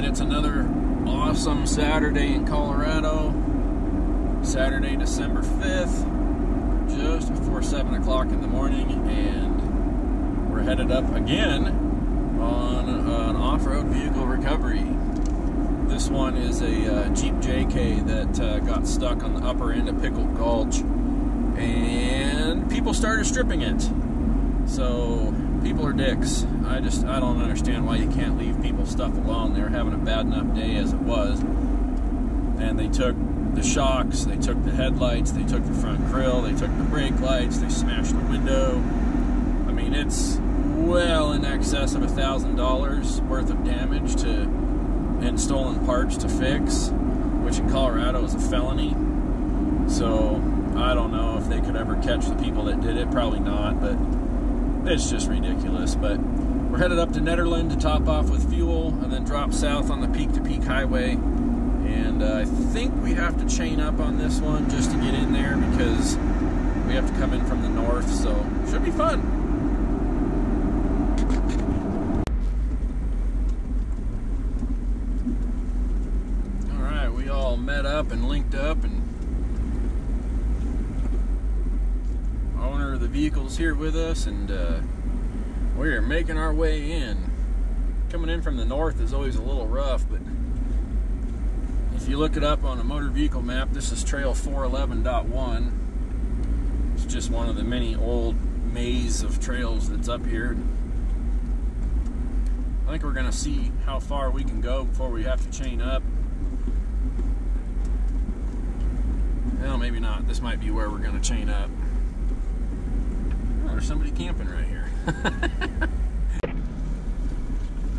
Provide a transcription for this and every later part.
Alright, it's another awesome Saturday in Colorado. Saturday, December 5th, just before 7 o'clock in the morning, and we're headed up again on an off-road vehicle recovery. This one is a Jeep JK that got stuck on the upper end of Pickle Gulch, and people started stripping it. So people are dicks. I don't understand why you can't leave people's stuff alone. They were having a bad enough day as it was, and they took the shocks, they took the headlights, they took the front grille, they took the brake lights, they smashed the window. I mean, it's well in excess of $1,000 worth of damage and stolen parts to fix, which in Colorado is a felony. So I don't know if they could ever catch the people that did it. Probably not, but it's just ridiculous. But we're headed up to Nederland to top off with fuel and then drop south on the peak-to-peak highway. And I think we have to chain up on this one just to get in there because we have to come in from the north, so should be fun. Alright, we all met up and linked up, and owner of the vehicle's here with us, and we're making our way in. Coming in from the north is always a little rough, but if you look it up on a motor vehicle map, this is trail 411.1. It's just one of the many old maze of trails that's up here. I think we're going to see how far we can go before we have to chain up. Well, maybe not. This might be where we're going to chain up. Oh, there's somebody camping right here.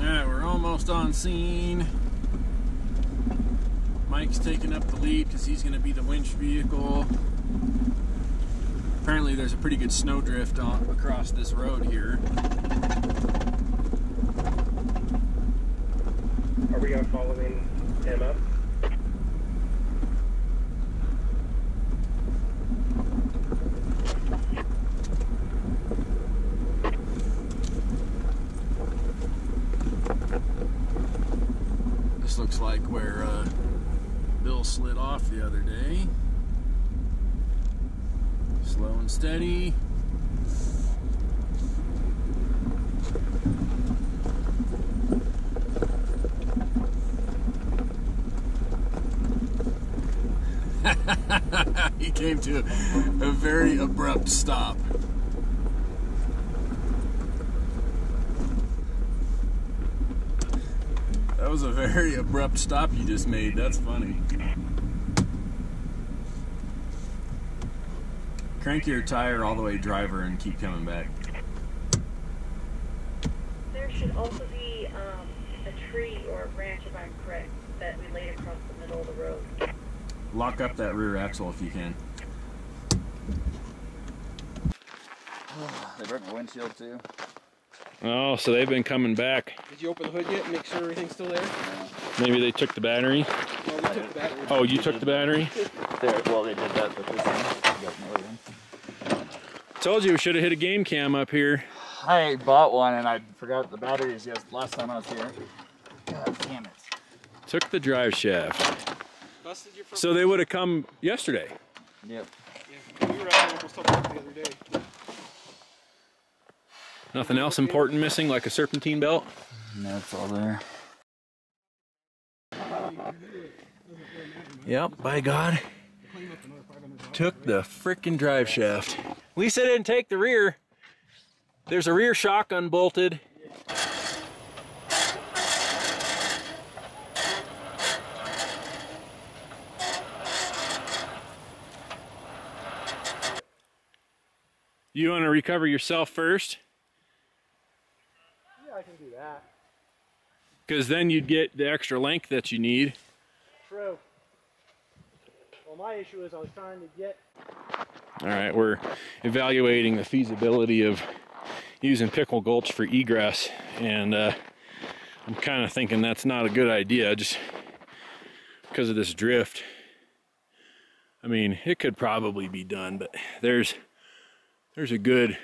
Alright, we're almost on scene. Mike's taking up the lead because he's going to be the winch vehicle. Apparently there's a pretty good snowdrift across this road here. Are we following him up? This looks like where Bill slid off the other day. Slow and steady. He came to a very abrupt stop. That was a very abrupt stop you just made. That's funny. Crank your tire all the way driver and keep coming back. There should also be a tree or a branch, if I'm correct, that we laid across the middle of the road. Lock up that rear axle if you can. They broke my windshield too. Oh, so they've been coming back. Did you open the hood yet and make sure everything's still there? Maybe they took the battery. No, we took the battery. Oh, you took the battery? Well, they did that with this one. Got another one. Told you we should have hit a game cam up here. I bought one and I forgot the batteries last time I was here. God damn it. Took the drive shaft. Busted your front. So they would have come yesterday. Yep. Yeah, we were out there almost the other day. Nothing else important missing, like a serpentine belt? No, it's all there. Yep, by God. Took the frickin' drive shaft. At least I didn't take the rear. There's a rear shock unbolted. You want to recover yourself first? Yeah, I can do that. Because then you'd get the extra length that you need. True. Well, my issue is I was trying to get... Alright, we're evaluating the feasibility of using Pickle Gulch for egress, and I'm kind of thinking that's not a good idea just because of this drift. I mean, it could probably be done, but there's a good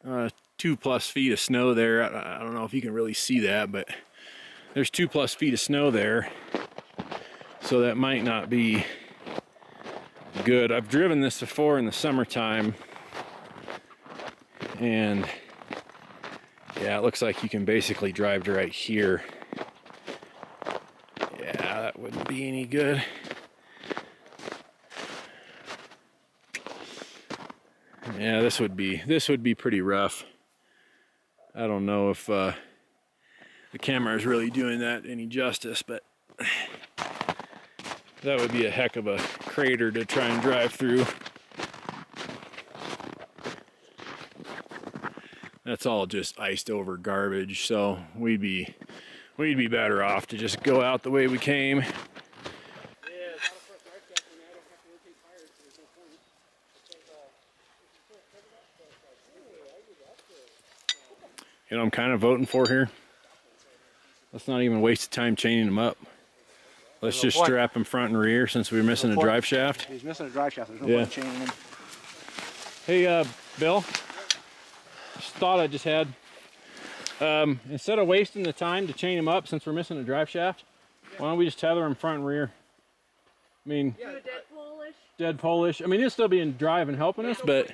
2+ feet of snow there. I don't know if you can really see that, but There's 2+ feet of snow there, so that might not be good. I've driven this before in the summertime, and yeah, it looks like you can basically drive to right here. Yeah, that wouldn't be any good. Yeah, this would be pretty rough. I don't know if the camera is really doing that any justice, but that would be a heck of a crater to try and drive through. That's all just iced over garbage, so we'd be better off to just go out the way we came. You know, I'm kind of voting for here. Let's not even waste time chaining them up. Let's just strap them front and rear since we're missing a drive shaft. He's missing a drive shaft. There's no point chaining him. Hey, Bill. Thought I just had. Instead of wasting the time to chain them up since we're missing a drive shaft, why don't we just tether them front and rear? I mean, Do a dead pole-ish? dead pole-ish. I mean, it'll still be in drive and helping us, but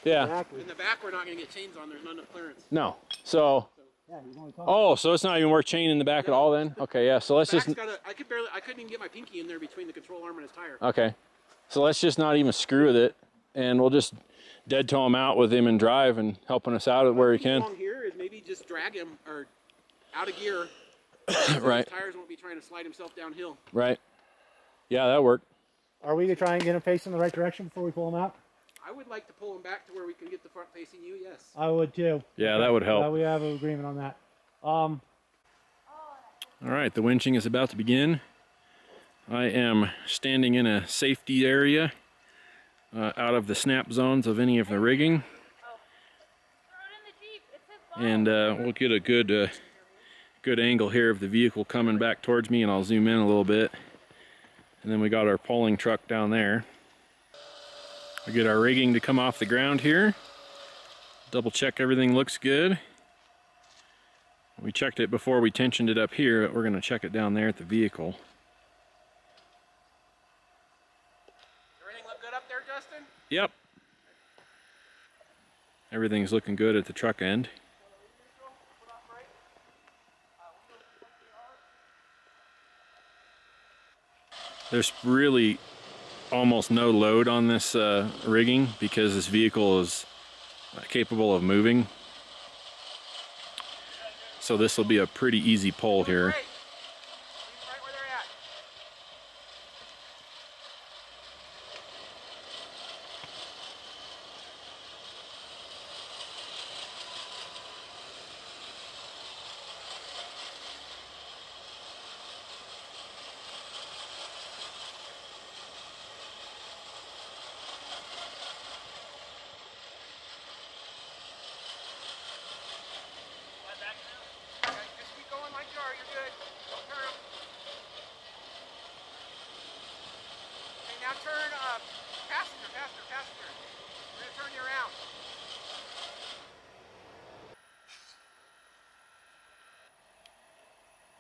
yeah. In the back, we're not going to get chains on. There's not enough clearance. No. So. Oh, so it's not even worth chaining in the back at all then? Okay, yeah. So let's just. I couldn't even get my pinky in there between the control arm and his tire. Okay. So let's just not even screw with it, and we'll just dead toe him out with him in drive and helping us out where he can. Along here is maybe just drag him or out of gear. Right. His tires won't be trying to slide himself downhill. Right. Yeah, that worked. Are we going to try and get him facing the right direction before we pull him out? I would like to pull him back to where we can get the front facing you, yes. I would too. Yeah, that would help. We have an agreement on that. All right, the winching is about to begin. I am standing in a safety area out of the snap zones of any of the rigging. And we'll get a good angle here of the vehicle coming back towards me, and I'll zoom in a little bit. And then we got our pulling truck down there. We get our rigging to come off the ground here. Double check everything looks good. We checked it before we tensioned it up here, but we're going to check it down there at the vehicle. Everything look good up there, Justin? Yep. Everything's looking good at the truck end. There's really almost no load on this rigging because this vehicle is capable of moving. So this will be a pretty easy pull here.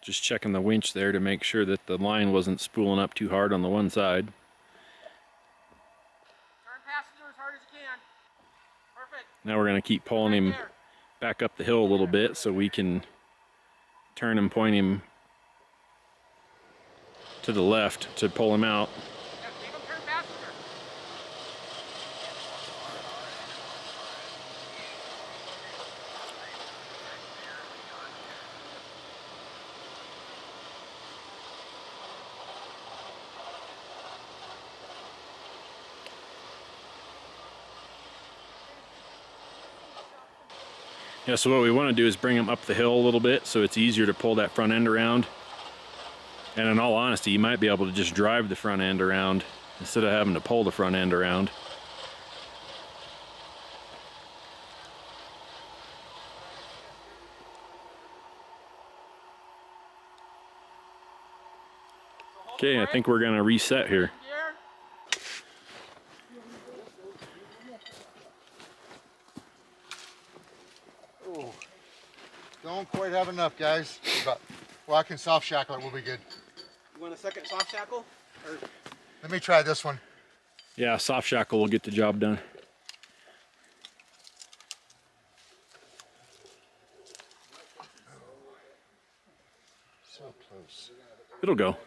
Just checking the winch there to make sure that the line wasn't spooling up too hard on the one side. Turn passenger as hard as you can. Perfect. Now we're going to keep pulling him back up the hill a little bit so we can turn and point him to the left to pull him out. Yeah, so what we want to do is bring them up the hill a little bit so it's easier to pull that front end around. And in all honesty, you might be able to just drive the front end around instead of having to pull the front end around. Okay, I think we're going to reset here. Don't quite have enough, guys. But, well, I can soft shackle it. We'll be good. You want a second soft shackle? Or... Let me try this one. Yeah, soft shackle will get the job done. So close. It'll go.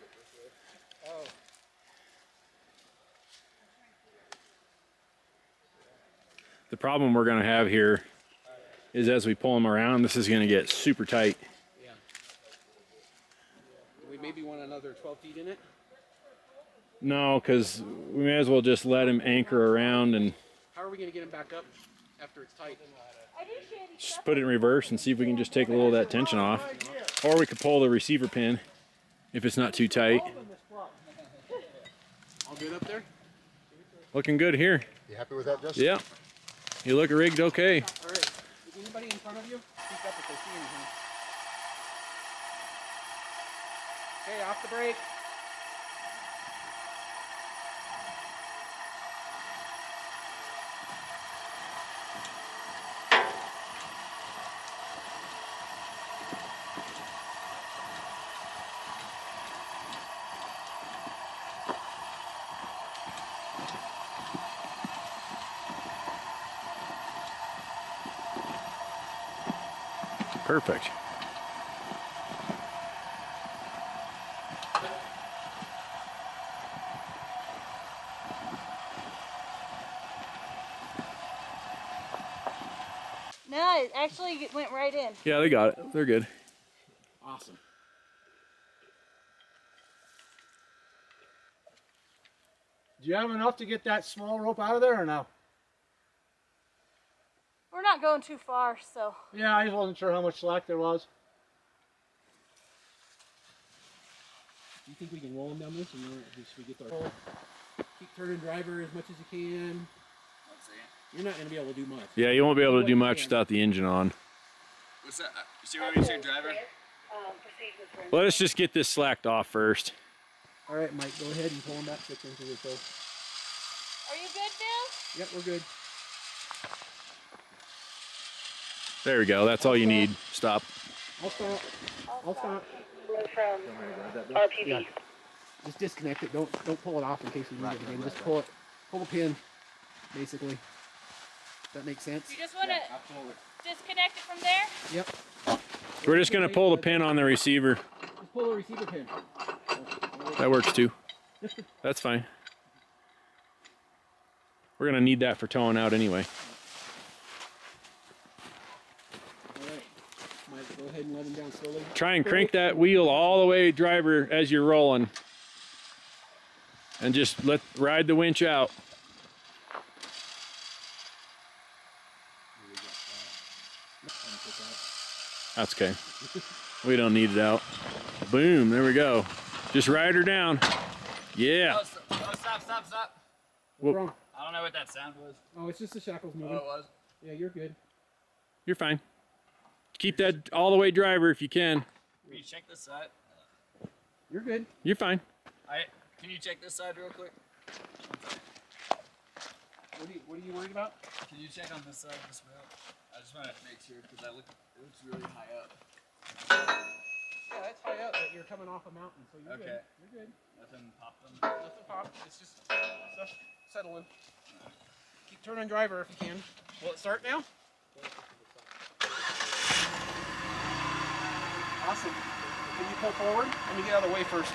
The problem we're going to have here is as we pull them around, this is going to get super tight. Yeah. Do we maybe want another 12 feet in it? No, because we may as well just let him anchor around and How are we going to get him back up after it's tight? just put it in reverse and see if we can just take a little of that tension off. Or we could pull the receiver pin if it's not too tight. All good up there? Looking good here. You happy with that, Justin? Yeah. You look rigged okay. All right. Is anybody in front of you? Speak up if they see anything. Okay, off the brake. Perfect. No, it actually went right in. Yeah, they got it. They're good. Awesome. Do you have enough to get that small rope out of there or no? We're not going too far, so. Yeah, I just wasn't sure how much slack there was. Do you think we can roll them down this, or should we get the keep turning driver as much as you can? You're not going to be able to do much. Yeah, you won't be able to do much without the engine on. What's that? You see what I mean, say driver? Let us just get this slacked off first. All right, Mike, go ahead and pull them back 6 inches or so. Are you good, Bill? Yep, we're good. There we go. That's all you need. Stop. I'll stop. I'll stop. From RPV. Yeah. Just disconnect it. Don't pull it off in case we need it again. Just pull it. Pull the pin, basically. That makes sense? You just want to disconnect it from there? Yep. We're just going to pull the pin on the receiver. Just pull the receiver pin. That works too. That's fine. We're going to need that for towing out anyway. Alright. Mike, go ahead and let him down slowly. Try and crank that wheel all the way, driver, as you're rolling. And just ride the winch out. That's okay. We don't need it out. Boom, there we go. Just ride her down. Yeah. Oh, stop. What's wrong? I don't know what that sound was. Oh, it's just the shackles moving. Oh, it was? Yeah, you're good. You're fine. Keep that all the way driver if you can. Can you check this side? You're good. You're fine. Can you check this side real quick? What are you worried about? Can you check on this side of this rail? I just want to make sure because it looks really high up. Yeah, that's high up, but you're coming off a mountain, so you're Okay. good. You're good. Nothing popped them. Nothing popped. It's just stuff settling. Keep turning driver if you can. Will it start now? Awesome. Can you pull forward? Let me get out of the way first.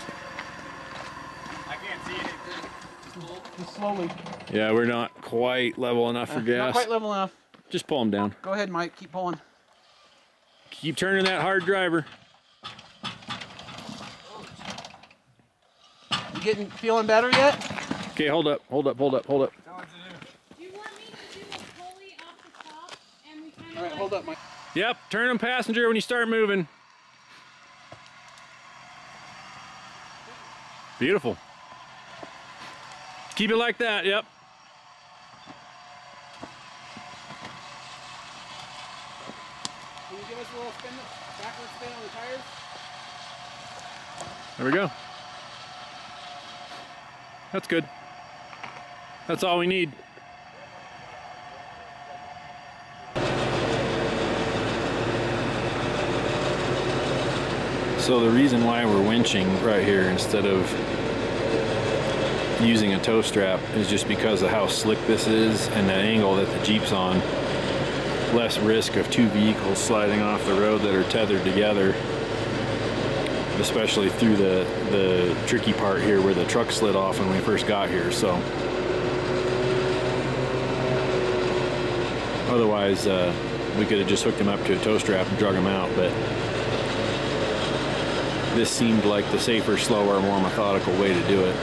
I can't see anything. Just pull. Just slowly. Yeah, we're not quite level enough for Not gas. quite level enough. Just pull them down. Go ahead, Mike. Keep pulling. Keep turning that hard driver. You feeling better yet? Okay, hold up. Do you want me to do a pulley off the top and we kind of Alright, hold up, Mike. Yep, turn them passenger when you start moving. Beautiful. Keep it like that, yep. Can you give us a little backward spin on the tires? There we go. That's good. That's all we need. So the reason why we're winching right here instead of using a tow strap is just because of how slick this is and the angle that the Jeep's on. Less risk of two vehicles sliding off the road that are tethered together, especially through the tricky part here where the truck slid off when we first got here. So otherwise we could have just hooked him up to a tow strap and drug him out, but this seemed like the safer, slower, more methodical way to do it.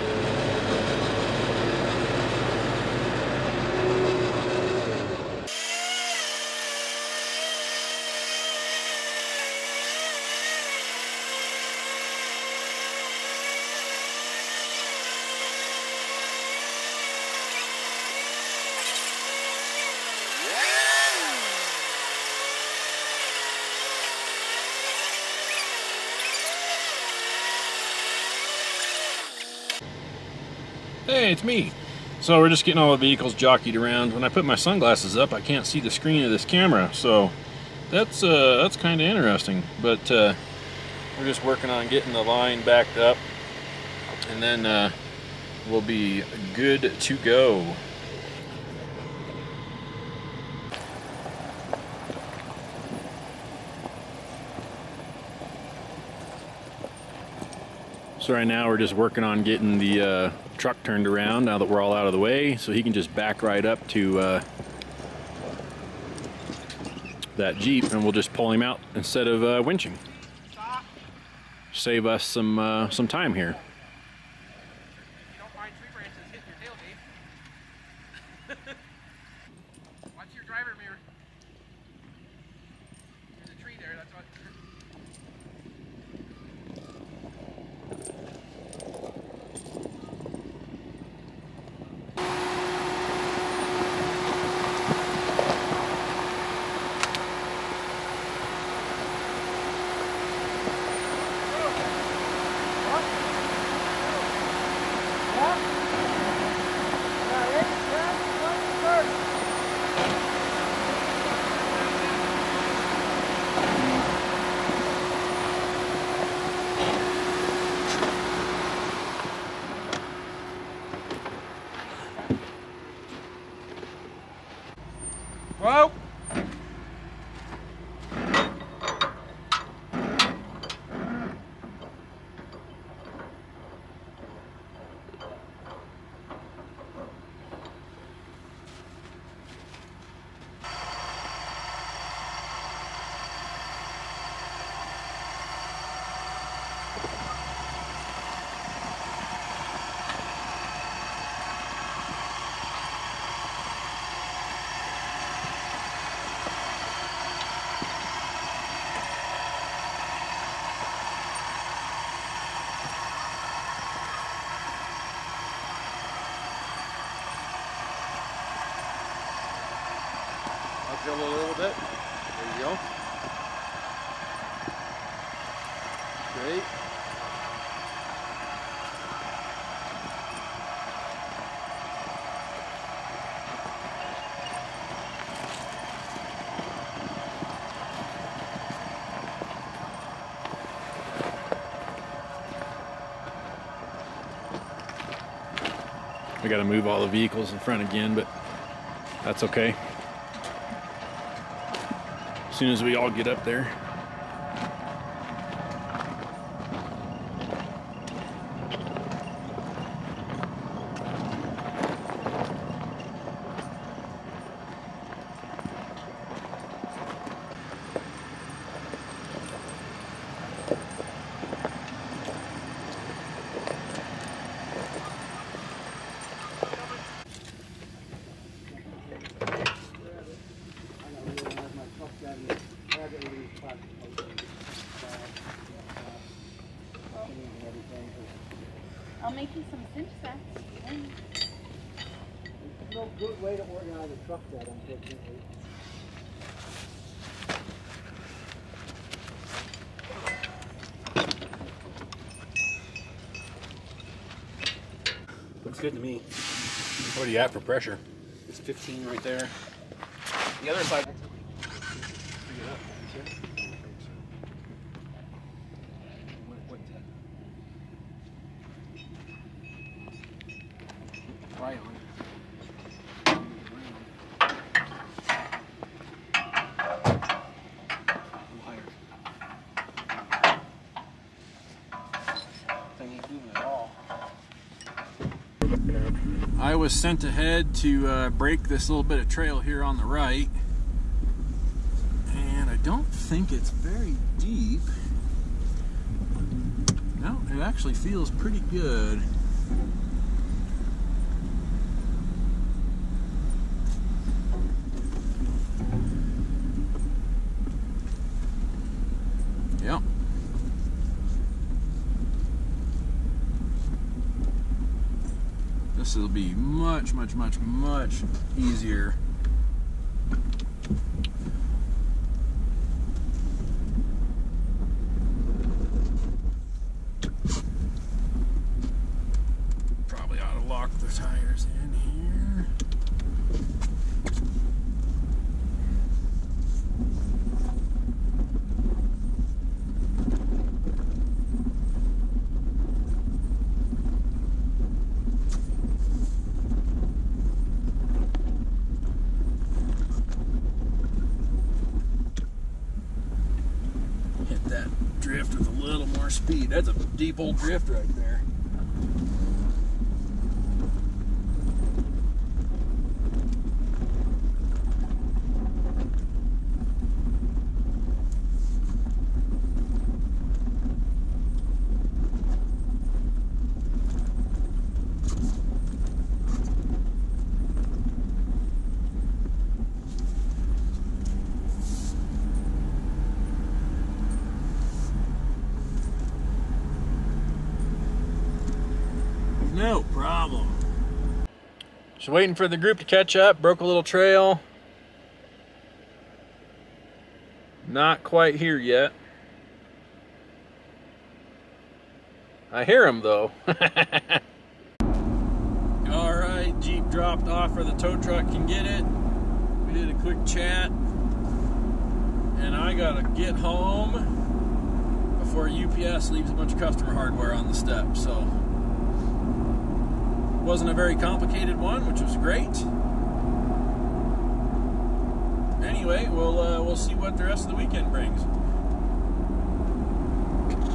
Hey, it's me. So we're just getting all the vehicles jockeyed around. When I put my sunglasses up, I can't see the screen of this camera, so that's kind of interesting. But we're just working on getting the line backed up, and then we'll be good to go. So right now we're just working on getting the truck turned around now that we're all out of the way, so he can just back right up to that Jeep, and we'll just pull him out instead of winching. Save us some time here. You don't mind tree branches hitting your tailgate. Watch your driver mirror. There's a tree there, that's what. Whoa! Drill a little bit. There you go. Great. We got to move all the vehicles in front again, but that's okay. As soon as we all get up there. I'll make you some cinch sacks. There's no good way to organize a truck that, unfortunately. Looks good to me. What are you at for pressure? It's 15 right there. The other side. I was sent ahead to break this little bit of trail here on the right, and I don't think it's very deep. No, it actually feels pretty good. Yep. This will be much, much, much, much easier. Probably ought to lock the tires in here. Hit that drift with a little more speed. That's a deep old drift right there. No problem. Just waiting for the group to catch up. Broke a little trail. Not quite here yet. I hear them though. Alright, Jeep dropped off where the tow truck can get it. We did a quick chat. And I gotta get home before UPS leaves a bunch of customer hardware on the step. So wasn't a very complicated one, which was great. Anyway, we'll see what the rest of the weekend brings.